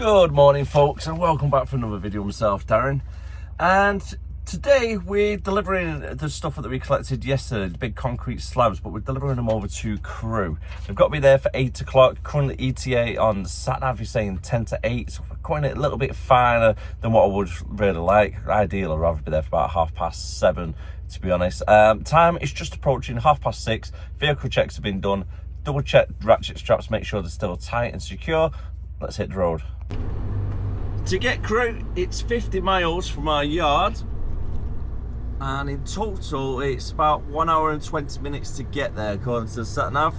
Good morning, folks, and welcome back for another video. Myself, Darren, and today we're delivering the stuff that we collected yesterday, the big concrete slabs, but we're delivering them over to Crewe. They've got to be there for 8 o'clock. Currently ETA on sat nav is saying 10 to 8, so we're going it a little bit finer than what I would really like. Ideally, I'd rather be there for about 7:30, to be honest. Time is just approaching 6:30. Vehicle checks have been done. Double check ratchet straps, make sure they're still tight and secure. Let's hit the road. To get Crewe, it's 50 miles from our yard, and in total it's about 1 hour and 20 minutes to get there according to the sat nav.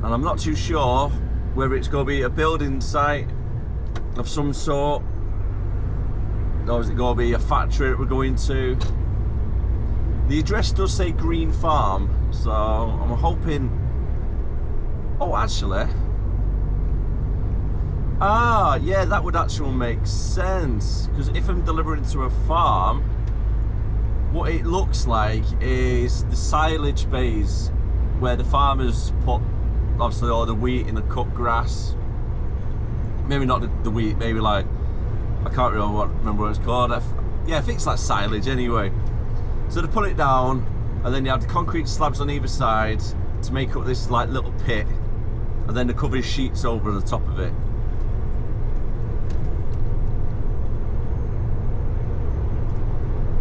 And I'm not too sure whether it's going to be a building site of some sort, or is it going to be a factory that we're going to. The address does say Green Farm, so I'm hoping. Oh, actually, yeah, that would actually make sense, because if I'm delivering to a farm, what it looks like is the silage bays where the farmers put obviously all the wheat in the cut grass. Maybe not the wheat, maybe like, I can't remember what it's called. Yeah, I think it's like silage anyway. So they put it down, and then you have the concrete slabs on either side to make up this like little pit, and then the cover sheets over the top of it.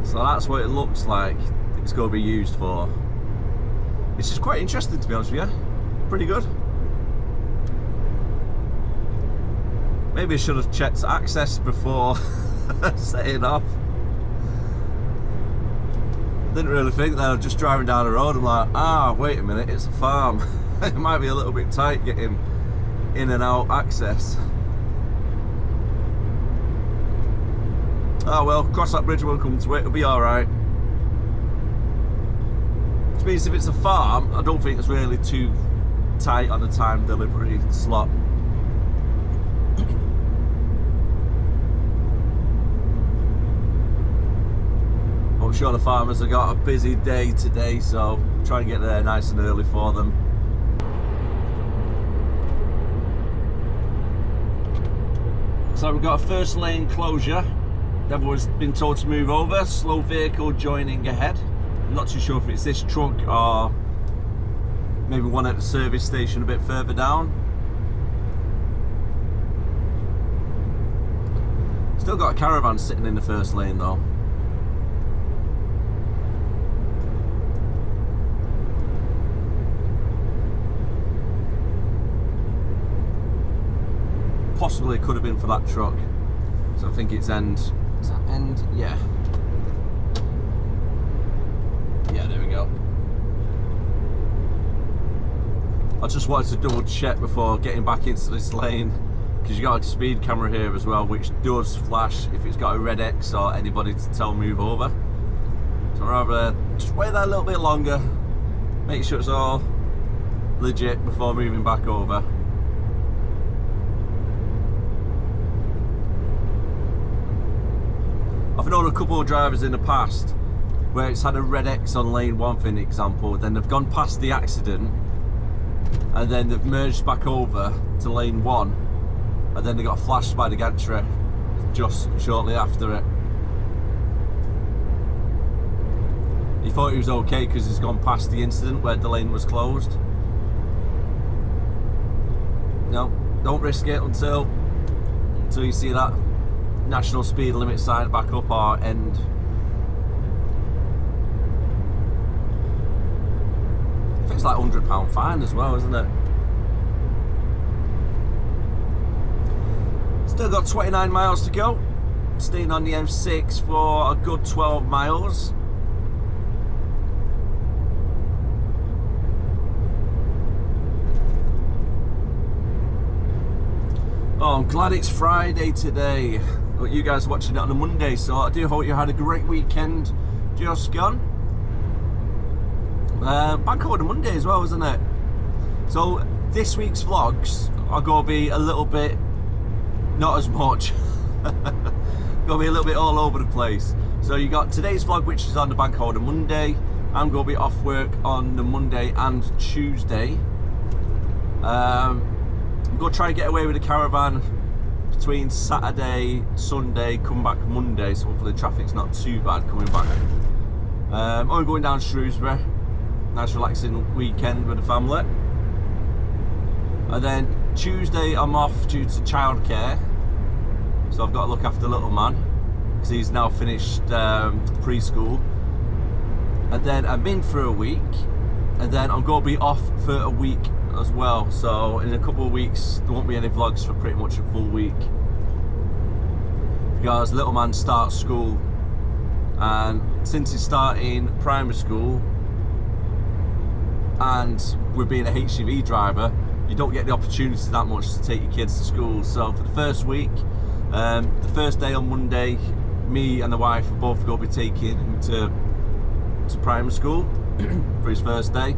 So that's what it looks like it's going to be used for. It's just quite interesting, to be honest with you. Pretty good. Maybe I should have checked access before setting off. Didn't really think that. I was just driving down the road. I'm like, wait a minute, it's a farm. It might be a little bit tight getting in and out access. Oh well, cross that bridge when we come to it, it'll be alright. Which means if it's a farm, I don't think it's really too tight on the time delivery slot. I'm sure the farmers have got a busy day today, so try and get there nice and early for them. So we've got a first lane closure. Everyone's been told to move over. Slow vehicle joining ahead. I'm not too sure if it's this truck or maybe one at the service station a bit further down. Still got a caravan sitting in the first lane though. Possibly it could have been for that truck. So I think it's end. Is that end? Yeah. Yeah, there we go. I just wanted to double check before getting back into this lane, because you got a speed camera here as well, which does flash if it's got a red X or anybody to tell move over. So I'd rather just wait that a little bit longer, make sure it's all legit before moving back over. I've known a couple of drivers in the past where it's had a red X on lane 1 for an example, then they've gone past the accident and then they've merged back over to lane 1, and then they got flashed by the gantry just shortly after it. He thought he was okay because he's gone past the incident where the lane was closed. No, don't risk it until you see that national speed limit sign back up our end. I think it's like £100 fine as well, isn't it? Still got 29 miles to go. Staying on the M6 for a good 12 miles. Oh, I'm glad it's Friday today. But you guys are watching it on a Monday, so I do hope you had a great weekend just gone. Bank holiday Monday as well, isn't it? So this week's vlogs are going to be a little bit, not as much. Going to be a little bit all over the place. So you got today's vlog, which is on the bank holiday Monday. I'm going to be off work on the Monday and Tuesday. I'm going to try and get away with the caravan between Saturday, Sunday, come back Monday, so hopefully the traffic's not too bad coming back. I'm going down Shrewsbury, nice relaxing weekend with the family. And then Tuesday I'm off due to childcare, so I've got to look after little man because he's now finished preschool. And then I'm in for a week, and then I'm going to be off for a week as well. So in a couple of weeks there won't be any vlogs for pretty much a full week because little man starts school, and since he's starting primary school and with being a HGV driver, you don't get the opportunity that much to take your kids to school. So for the first week, the first day on Monday, me and the wife are both going to be taking him to primary school for his first day.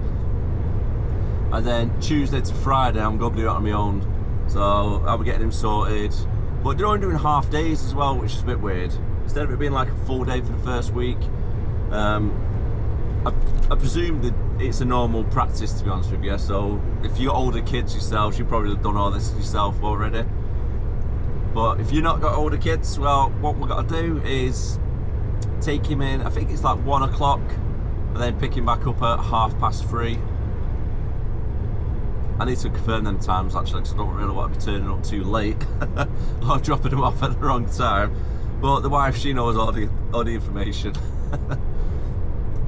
And then Tuesday to Friday I'm going to do it on my own, so I'll be getting him sorted. But they're only doing half days as well, which is a bit weird. Instead of it being like a full day for the first week, I presume that it's a normal practice, to be honest with you. So if you're older kids yourselves, you probably have done all this yourself already. But if you've not got older kids, well, what we've got to do is take him in, I think it's like 1 o'clock, and then pick him back up at 3:30. I need to confirm them times actually, because I don't really want to be turning up too late or dropping him off at the wrong time. But the wife, she knows all the information.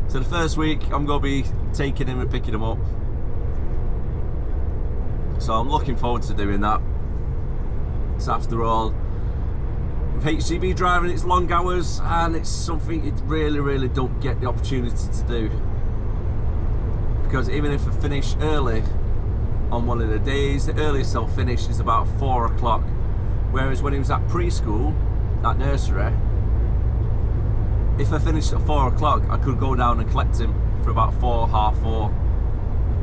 So the first week I'm going to be taking him and picking him up, so I'm looking forward to doing that. So after all, with HGV driving, it's long hours and it's something you really don't get the opportunity to do, because even if I finish early on one of the days, the earliest I'll finish is about 4 o'clock, whereas when he was at preschool, at nursery, if I finished at 4 o'clock I could go down and collect him for about 4, half 4.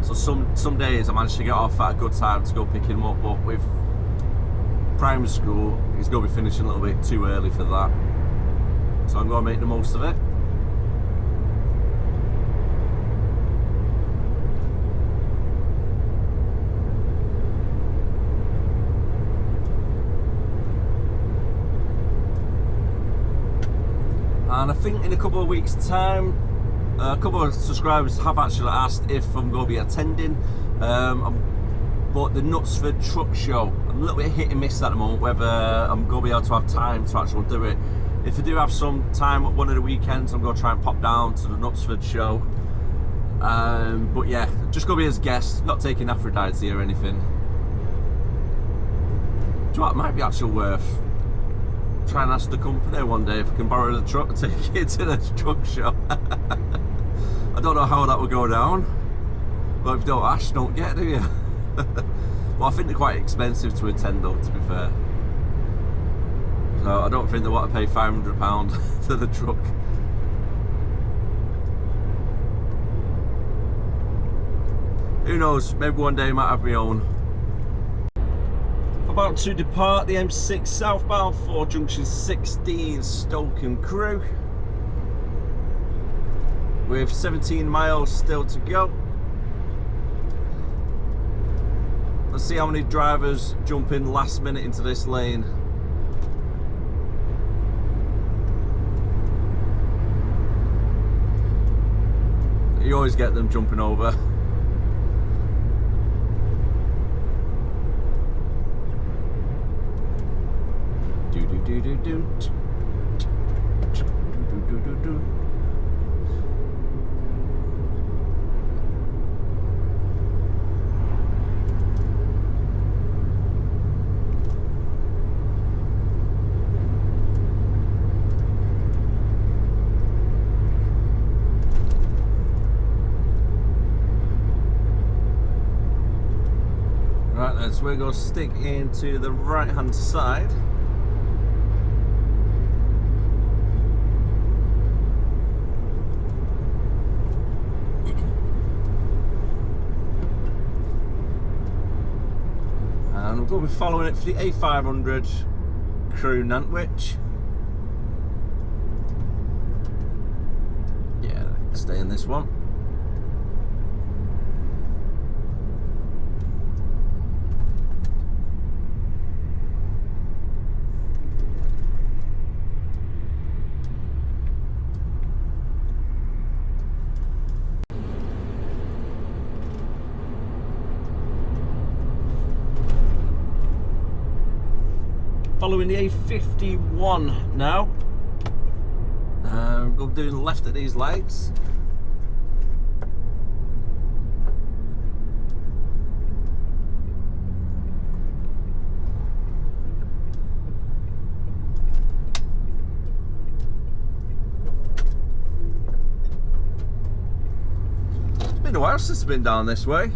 So some days I managed to get off at a good time to go pick him up, but with primary school he's going to be finishing a little bit too early for that, so I'm going to make the most of it. And I think in a couple of weeks time, a couple of subscribers have actually asked if I'm going to be attending but the Knutsford Truck Show. I'm a little bit hit and miss at the moment whether I'm going to be able to have time to actually do it. If I do have some time at one of the weekends, I'm going to try and pop down to the Knutsford show. But yeah, just going to be as a guest, not taking Aphrodite or anything. Do you know what, it might be actually worth try and ask the company one day if I can borrow the truck and take it to the truck show. I don't know how that would go down, but if you don't ask, you don't get, do you? Well, I think they're quite expensive to attend though, to be fair. So I don't think they want to pay £500 for the truck. Who knows, maybe one day I might have my own. About to depart the M6 southbound for junction 16, Stoke and Crewe, with 17 miles still to go. Let's see how many drivers jump in last minute into this lane. You always get them jumping over. Right then, so we're going to stick into the right hand side. And we'll be following it for the A500 Crewe Nantwich. Yeah, stay in this one. Following the A51 now. Go doing left at these lights. It's been a while since I've been down this way.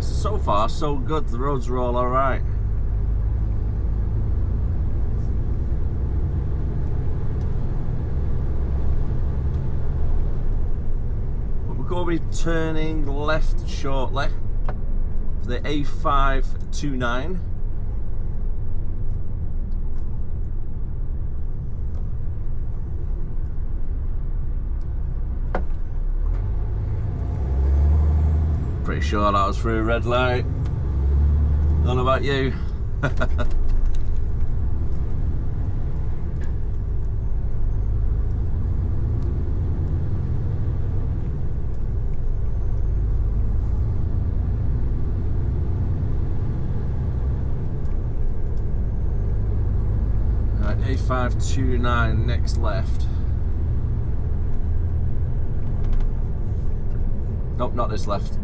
So far, so good. The roads are all alright. But we're going to be turning left shortly for the A529. Pretty sure that was through a red light. Don't know about you. Right, A529 next left. Nope, not this left.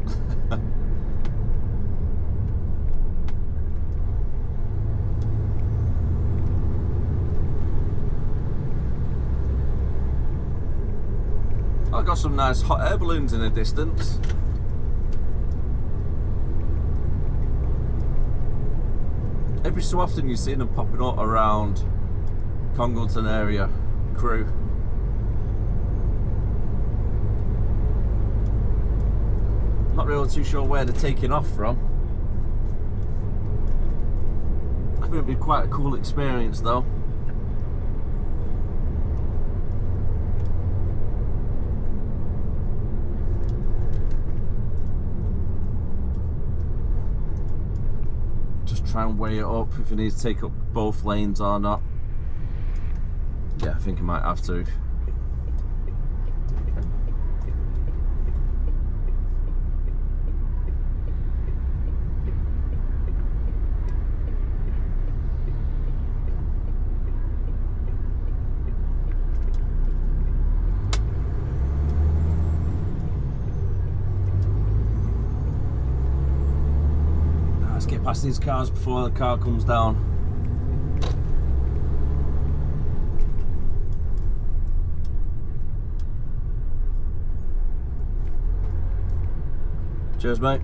I've got some nice hot air balloons in the distance. Every so often you see them popping up around Congleton area, Crewe. Not really too sure where they're taking off from. I think it'd be quite a cool experience though. Just try and weigh it up if you need to take up both lanes or not. Yeah, I think I might have to. Get past these cars before the car comes down. Cheers, mate.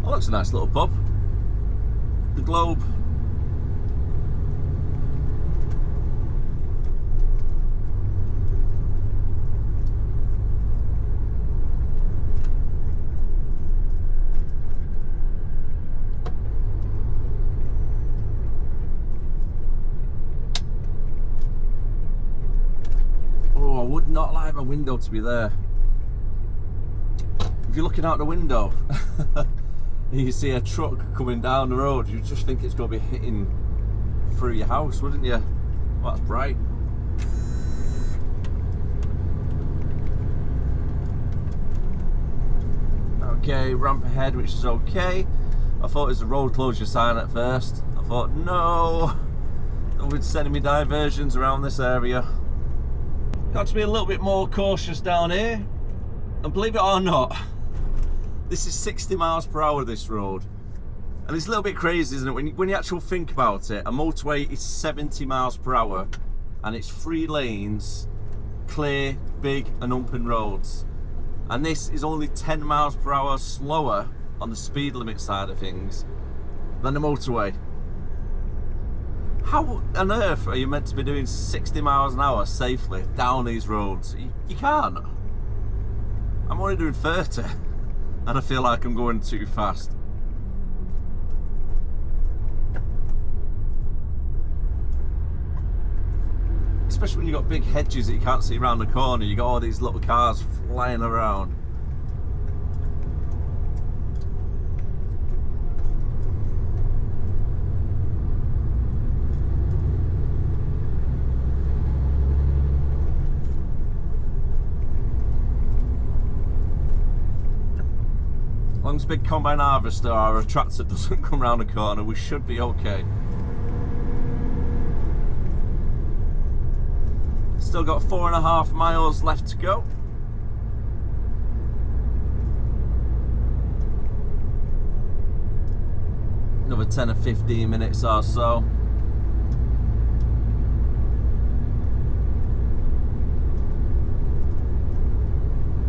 Oh, looks a nice little pub. The Globe. Would not like my window to be there. If you're looking out the window and you see a truck coming down the road, you just think it's going to be hitting through your house, wouldn't you? Well, that's bright. Okay, ramp ahead, which is okay. I thought it was a road closure sign at first. I thought, no, they'll be sending me diversions around this area. Got to be a little bit more cautious down here, and believe it or not, this is 60 miles per hour this road, and it's a little bit crazy, isn't it, when you actually think about it. A motorway is 70 miles per hour and it's 3 lanes, clear, big and open roads, and this is only 10 miles per hour slower on the speed limit side of things than the motorway. How on earth are you meant to be doing 60 miles an hour safely down these roads? You can't. I'm only doing 30 and I feel like I'm going too fast. Especially when you've got big hedges that you can't see around the corner, you got all these little cars flying around. long as big combine harvester or a tractor doesn't come round the corner, we should be okay. Still got 4.5 miles left to go. Another 10 or 15 minutes or so.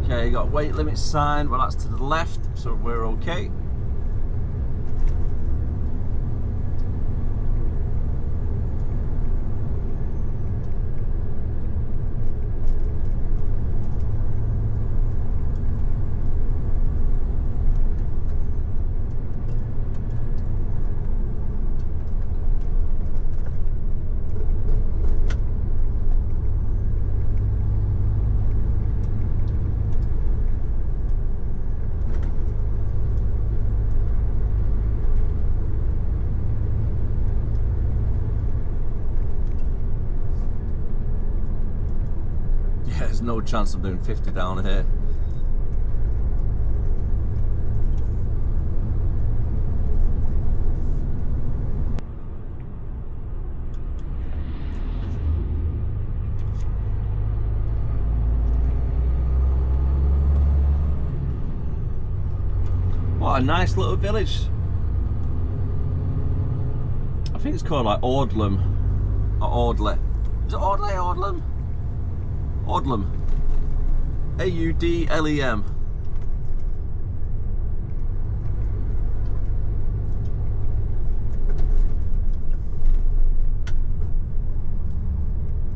Okay, got weight limit sign, well that's to the left, so we're okay. There's no chance of doing 50 down here. What a nice little village. I think it's called like Audlem or Audley. Is it Audley or Audlem? Audlem. A-U-D-L-E-M.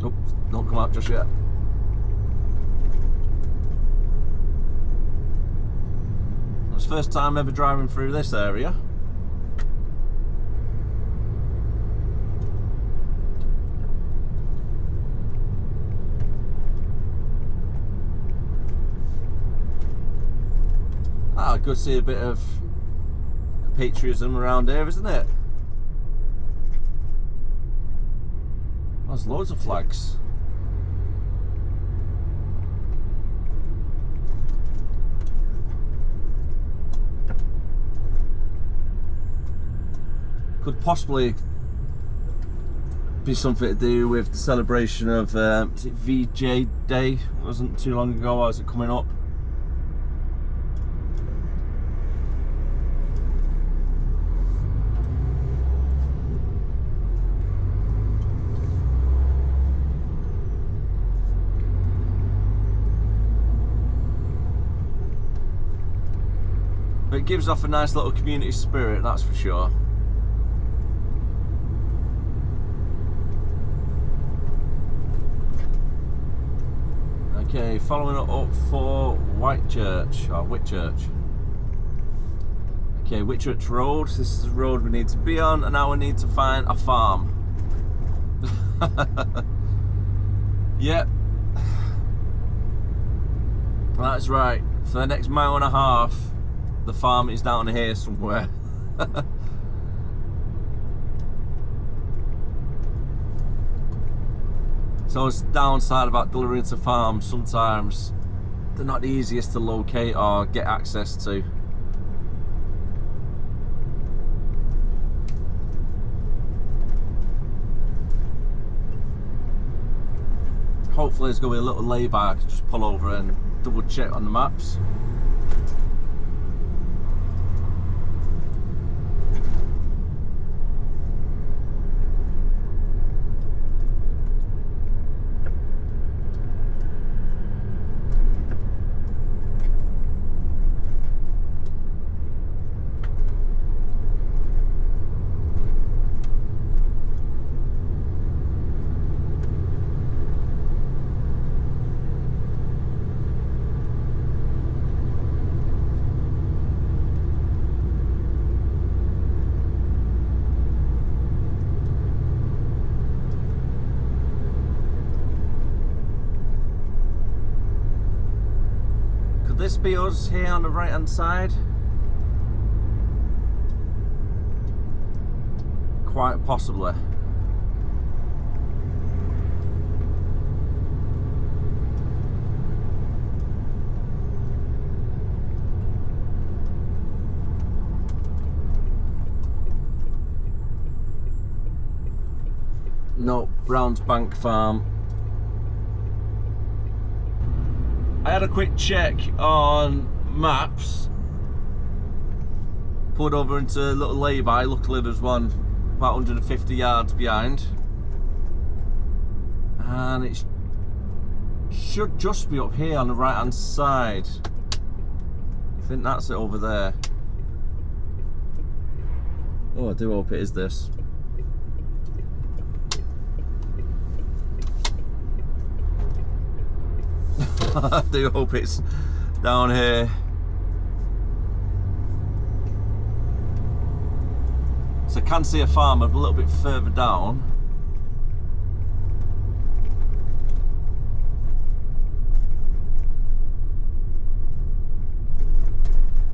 Oh, don't come out just yet. It's the first time ever driving through this area. Good to see a bit of patriotism around here, isn't it? There's loads of flags. Could possibly be something to do with the celebration of is it VJ Day? It wasn't too long ago, or is it coming up? But it gives off a nice little community spirit, that's for sure. Okay, following it up for Whitechurch, or Whitchurch. Okay, Whitchurch Road, this is the road we need to be on, and now we need to find a farm. Yep. That's right, for the next 1.5 miles, the farm is down here somewhere. So it's downside about delivering to farms, sometimes they're not the easiest to locate or get access to. Hopefully there's going to be a little lay-by I can just pull over and double check on the maps. This be us here on the right hand side? Quite possibly. No, Browns Bank Farm. I had a quick check on maps. Pulled over into a little lay-by. Luckily there's one about 150 yards behind. And it should just be up here on the right hand side. I think that's it over there. Oh, I do hope it is this. I do hope it's down here. So I can see a farm a little bit further down.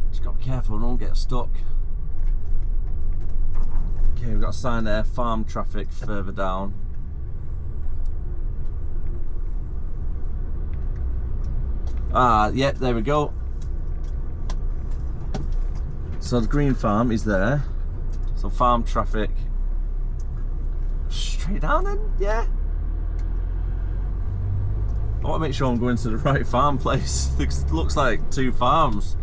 Just got to be careful, don't get stuck. Okay, we've got a sign there, farm traffic further down. Ah, yep, there we go. So the green farm is there. So farm traffic straight down then, yeah. I want to make sure I'm going to the right farm place. It looks like two farms.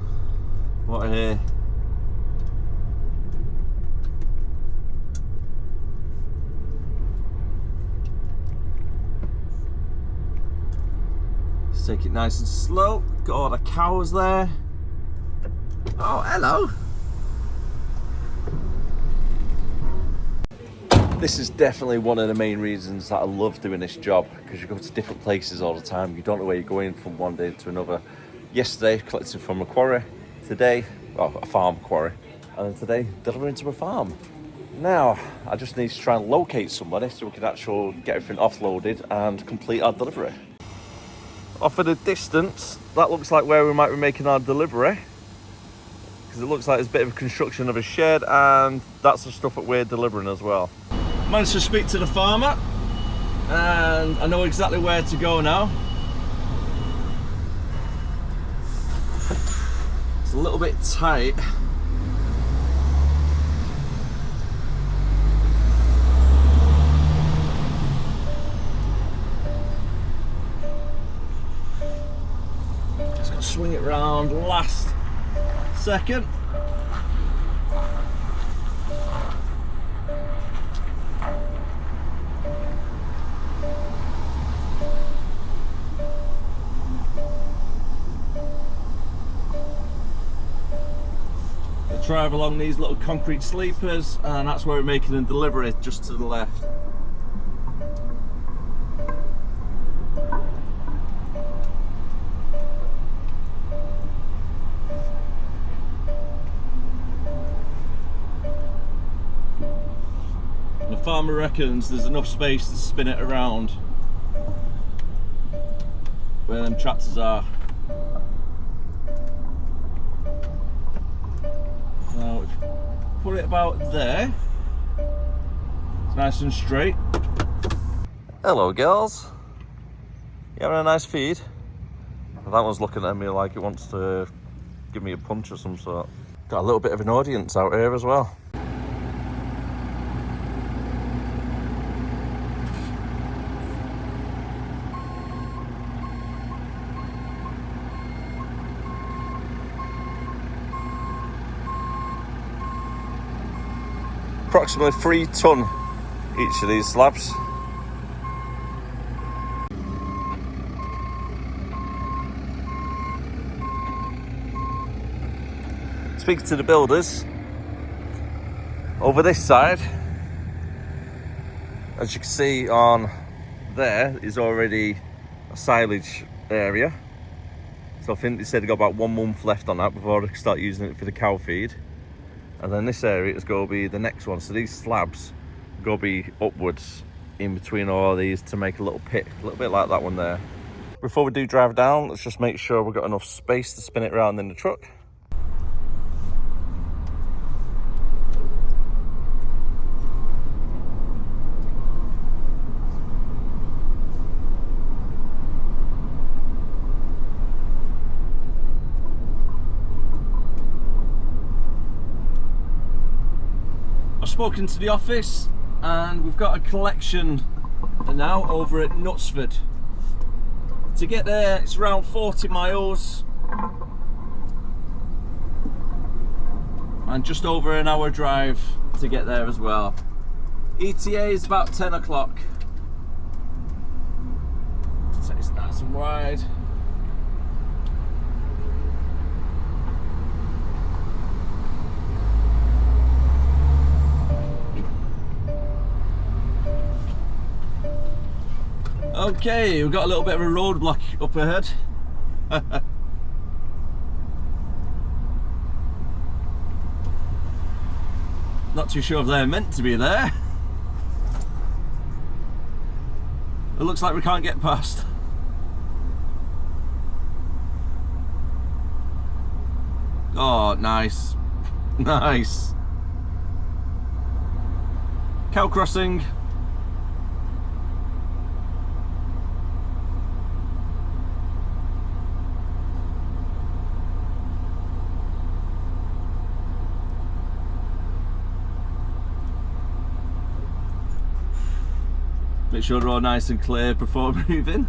What here? Let's take it nice and slow. Got all the cows there. Oh, hello. This is definitely one of the main reasons that I love doing this job, because you go to different places all the time. You don't know where you're going from one day to another. Yesterday, collecting from a quarry. Today, well, a farm quarry. And then today, delivering to a farm. Now, I just need to try and locate somebody so we can actually get everything offloaded and complete our delivery. Off in the distance, that looks like where we might be making our delivery. Because it looks like there's a bit of construction of a shed, and that's the stuff that we're delivering as well. Managed to speak to the farmer, and I know exactly where to go now. It's a little bit tight. Just gonna swing it round last second. Drive along these little concrete sleepers, and that's where we're making a delivery, just to the left. The farmer reckons there's enough space to spin it around where them tractors are. Now, if you put it about there, it's nice and straight. Hello, girls. You having a nice feed? That one's looking at me like it wants to give me a punch of some sort. Got a little bit of an audience out here as well. Approximately 3 ton each of these slabs. Speaking to the builders, over this side, as you can see on there, is already a silage area. So I think they said they got about 1 month left on that before they start using it for the cow feed. And then this area is going to be the next one. So these slabs go be upwards in between all these to make a little pit, a little bit like that one there. Before we do drive down, let's just make sure we've got enough space to spin it around in the truck. Spoken to the office, and we've got a collection now over at Knutsford. To get there, it's around 40 miles and just over an hour drive to get there as well. ETA is about 10 o'clock. So it's nice and wide. Okay, we've got a little bit of a roadblock up ahead. Not too sure if they're meant to be there. It looks like we can't get past. Oh, nice. Nice. Cow crossing. Make sure they're all nice and clear before moving.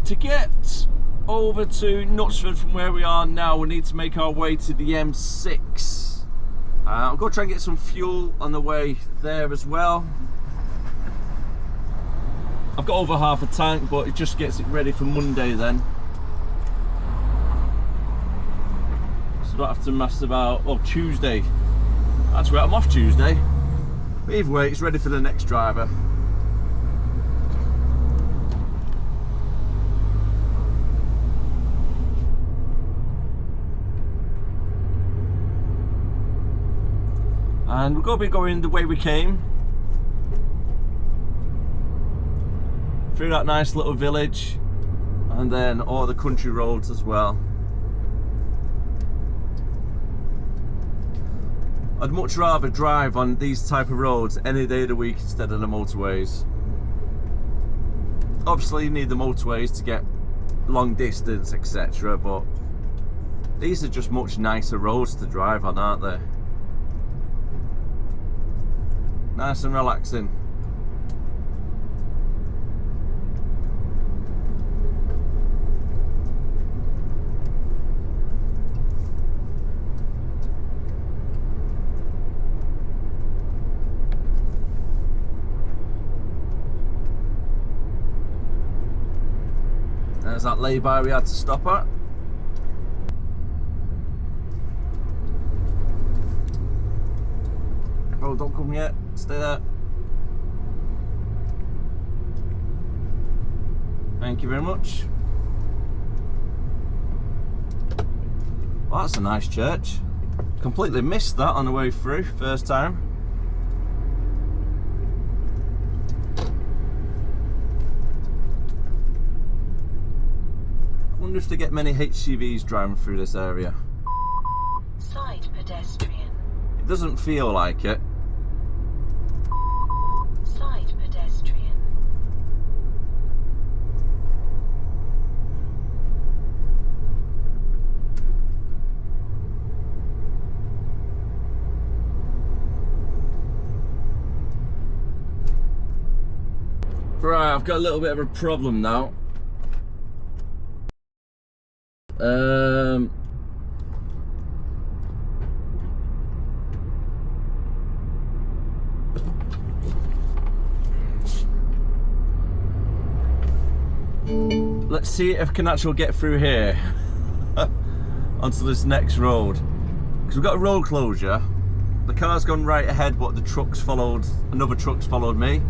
To get over to Knutsford from where we are now, we need to make our way to the M6. I'll go try and get some fuel on the way there as well. I've got over half a tank, but it just gets it ready for Monday then. So I don't have to mess about, oh, Tuesday. That's right, I'm off Tuesday. But either way, it's ready for the next driver. And we're going to be going the way we came, through that nice little village, and then all the country roads as well. I'd much rather drive on these type of roads any day of the week instead of the motorways. Obviously you need the motorways to get long distance, etc., but these are just much nicer roads to drive on, aren't they? Nice and relaxing. There's that lay-by we had to stop at. Oh, don't come yet. Stay there. Thank you very much. Well, that's a nice church. Completely missed that on the way through, first time. I wonder if they get many HCVs driving through this area. Side pedestrian. It doesn't feel like it. Side pedestrian. Right, I've got a little bit of a problem now. let's see if I can actually get through here onto this next road. Because we've got a road closure. The car's gone right ahead, but the truck's followed, another truck's followed me.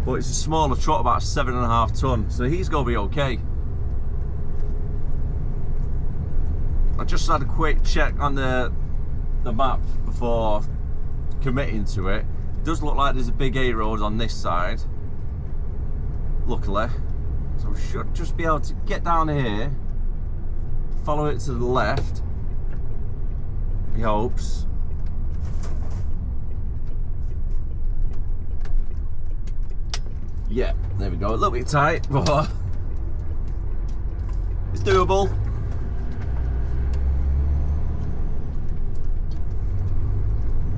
But it's a smaller truck, about 7.5 ton, so he's gonna be okay. I just had a quick check on the map before committing to it. It does look like there's a big A road on this side, luckily. So we should just be able to get down here, follow it to the left, he hopes. Yeah, there we go. A little bit tight, but it's doable.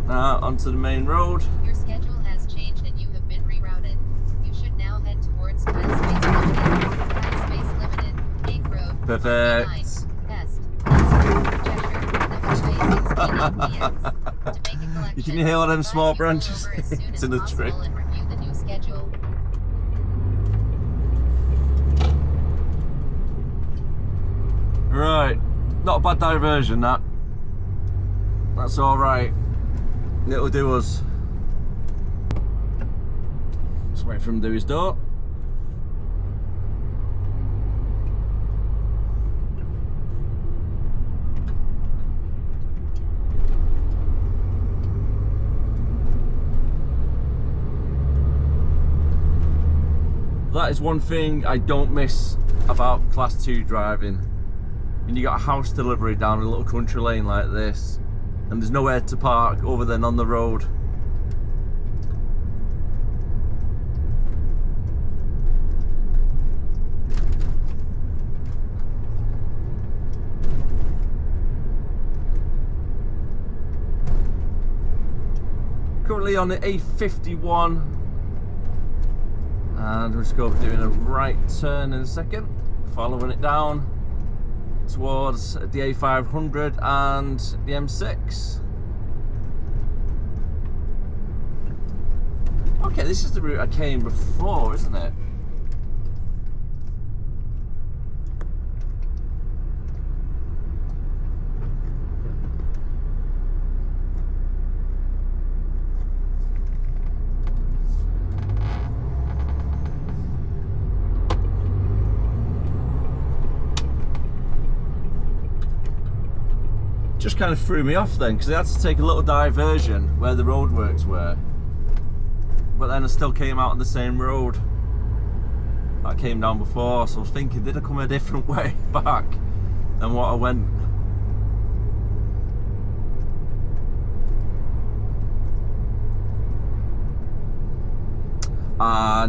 Now onto the main road. Your schedule has changed and you have been rerouted. You should now head towards Space Limited, Gate Road. Perfect. East, You can hear all them small branches. It's in the tree. And review the new schedule. Right, not a bad diversion that. That's all right. It'll do us. Let's wait for him to do his door. That is one thing I don't miss about Class 2 driving. When you got a house delivery down a little country lane like this, and there's nowhere to park other than on the road. Currently on the A51, and we're just going to be doing a right turn in a second, following it down towards the A500 and the M6. Okay, this is the route I came before, isn't it? Just kind of threw me off then, because I had to take a little diversion where the roadworks were, but then I still came out on the same road that I came down before, so I was thinking, did I come a different way back than what I went?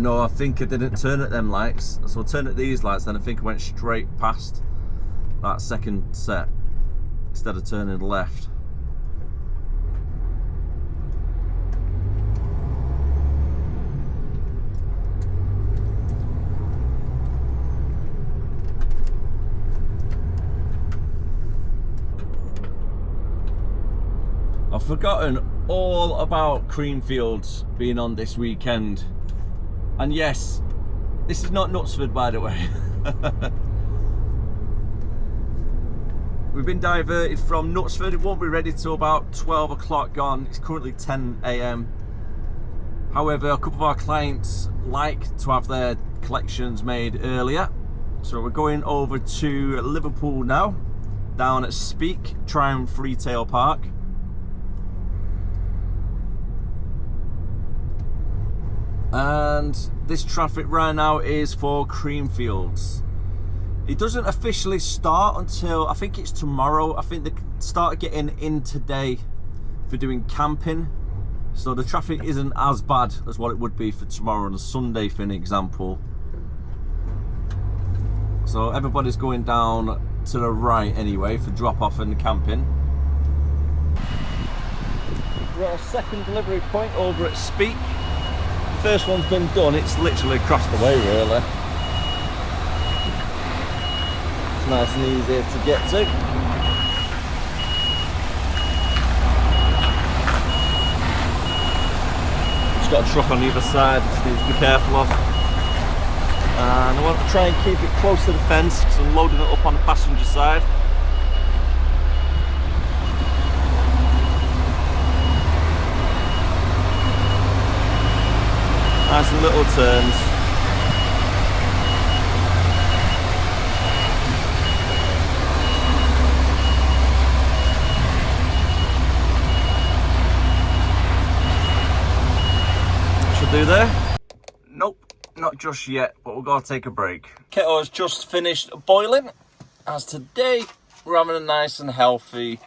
No, I think I didn't turn at them lights, so I turned at these lights, then I think I went straight past that second set instead of turning left. I've forgotten all about Creamfields being on this weekend. And yes, this is not Knutsford, by the way. We've been diverted from Knutsford. It won't be ready till about 12 o'clock gone. It's currently 10 AM. However, a couple of our clients like to have their collections made earlier. So we're going over to Liverpool now, down at Speak Triumph Retail Park. And this traffic right now is for Creamfields. It doesn't officially start until, I think it's tomorrow. I think they start getting in today for doing camping. So the traffic isn't as bad as what it would be for tomorrow on a Sunday, for an example. So everybody's going down to the right anyway for drop off and camping. We're at a second delivery point over at Speak. The first one's been done, it's literally across the way really. It's nice and easy to get to. It's got a truck on the other side, just need to be careful of. And I want to try and keep it close to the fence because I'm loading it up on the passenger side. Nice little turns. Should do there? Nope, not just yet, but we're going to take a break. Kettle has just finished boiling, as today we're having a nice and healthy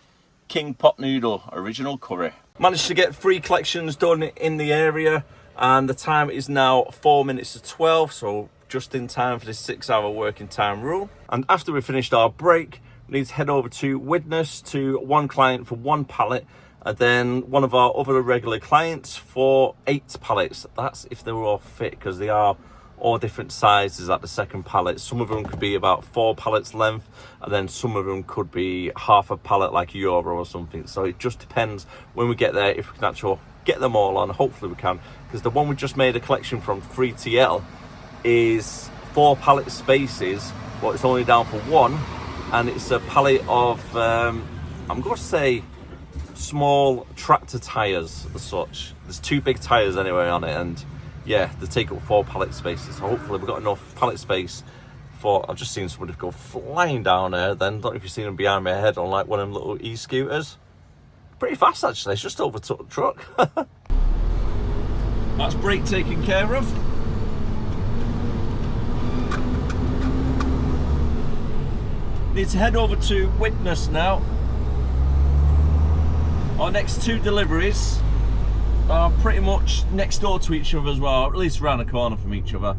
king pot noodle original curry. Managed to get 3 collections done in the area, and the time is now 4 minutes to 12, so just in time for this 6-hour working time rule. And after we finished our break, we need to head over to Widnes to one client for 1 pallet, and then one of our other regular clients for 8 pallets. That's if they were all fit, because they are all different sizes at the second pallet. Some of them could be about 4 pallets length, and then some of them could be half a pallet, like a euro or something. So it just depends when we get there if we can actually get them all on. Hopefully we can, because the one we just made a collection from, 3TL, is 4 pallet spaces, but it's only down for 1, and it's a pallet of I'm going to say small tractor tires as such. There's 2 big tires anyway on it, and yeah, they take up 4 pallet spaces. So hopefully we've got enough pallet space for. I've just seen somebody go flying down there then. Don't know if you've seen them behind my head on like one of them little e-scooters. Pretty fast actually, it's just overtook the truck. That's brake taken care of. Need to head over to Widnes now. Our next 2 deliveries are pretty much next door to each other as well, or at least around the corner from each other.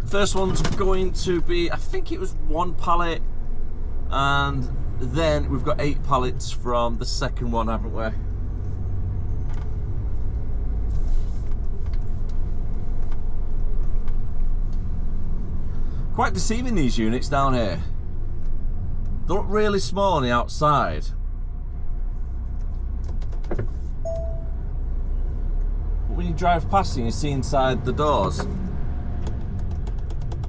First one's going to be, I think it was 1 pallet, and then we've got 8 pallets from the second one, haven't we? Quite deceiving, these units down here. They look really small on the outside. But when you drive past and you see inside the doors,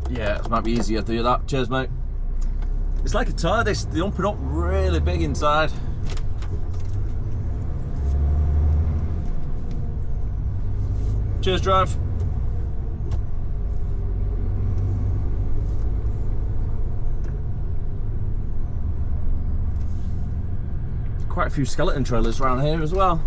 yeah, it might be easier to do that. Cheers, mate. It's like a TARDIS, they open up really big inside. Cheers, drive. Quite a few skeleton trailers around here as well.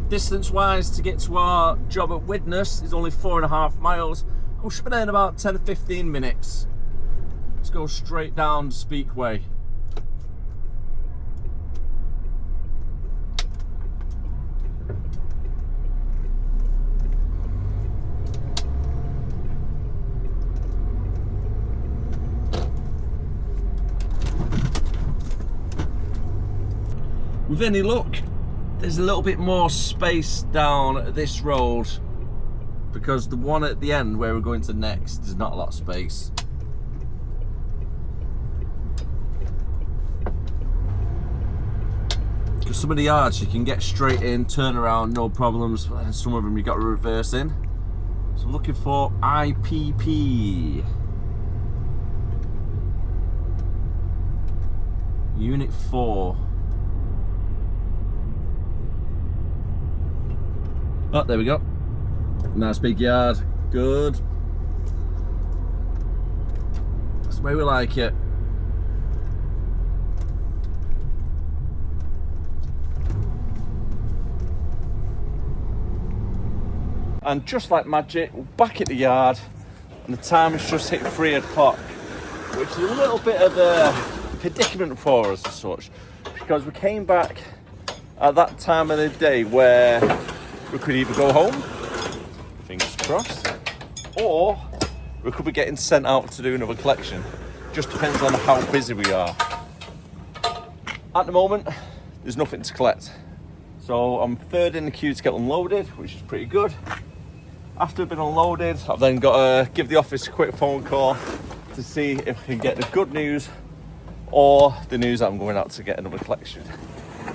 Distance wise to get to our job at Widnes is only 4.5 miles. We should be there in about 10 to 15 minutes. Let's go straight down Speakway. With any luck, there's a little bit more space down this road, because the one at the end where we're going to next, there's not a lot of space. Because some of the yards you can get straight in, turn around, no problems, but then some of them you got to reverse in. So I'm looking for IPP. Unit 4. Oh, there we go. Nice big yard. Good. That's the way we like it. And just like magic, we're back at the yard, and the time has just hit 3 o'clock, which is a little bit of a predicament for us as such, because we came back at that time of the day where we could either go home, fingers crossed, or we could be getting sent out to do another collection. Just depends on how busy we are. At the moment, there's nothing to collect. So I'm 3rd in the queue to get unloaded, which is pretty good. After I've been unloaded, I've then got to give the office a quick phone call, to see if we can get the good news or the news that I'm going out to get another collection.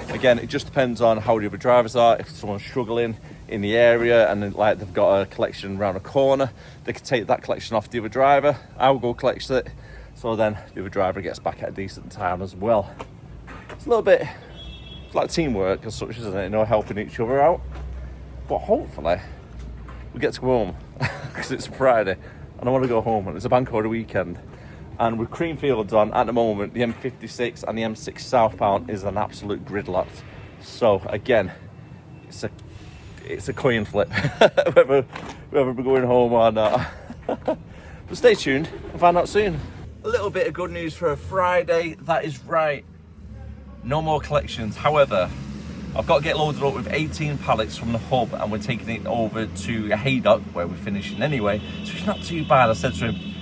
Again, it just depends on how the other drivers are. If someone's struggling in the area and like they've got a collection around a corner, they could take that collection off the other driver. I'll go collect it, so then the other driver gets back at a decent time as well. It's a little bit like teamwork as such, isn't it? You know, helping each other out. But hopefully we get to go home because it's Friday and I want to go home and it's a bank holiday weekend. And with Creamfields on at the moment, the M56 and the M6 southbound is an absolute gridlock. So again, it's a coin flip whether we're going home or not. But stay tuned and find out soon. A little bit of good news for a Friday. That is right, no more collections. However, I've got to get loaded up with 18 pallets from the hub and we're taking it over to Haydock where we're finishing anyway. So it's not too bad. I said to him,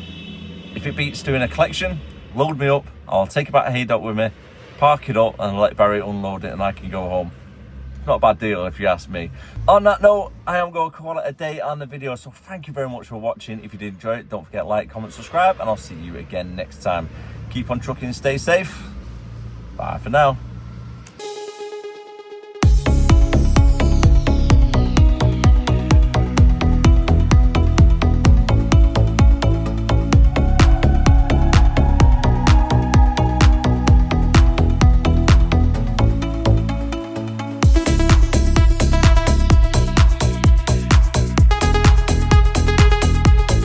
if it beats doing a collection, load me up, I'll take it back to Haydock with me, park it up and let Barry unload it and I can go home. Not a bad deal if you ask me. On that note, I am going to call it a day on the video, so thank you very much for watching. If you did enjoy it, don't forget to like, comment, subscribe, and I'll see you again next time. Keep on trucking, stay safe. Bye for now.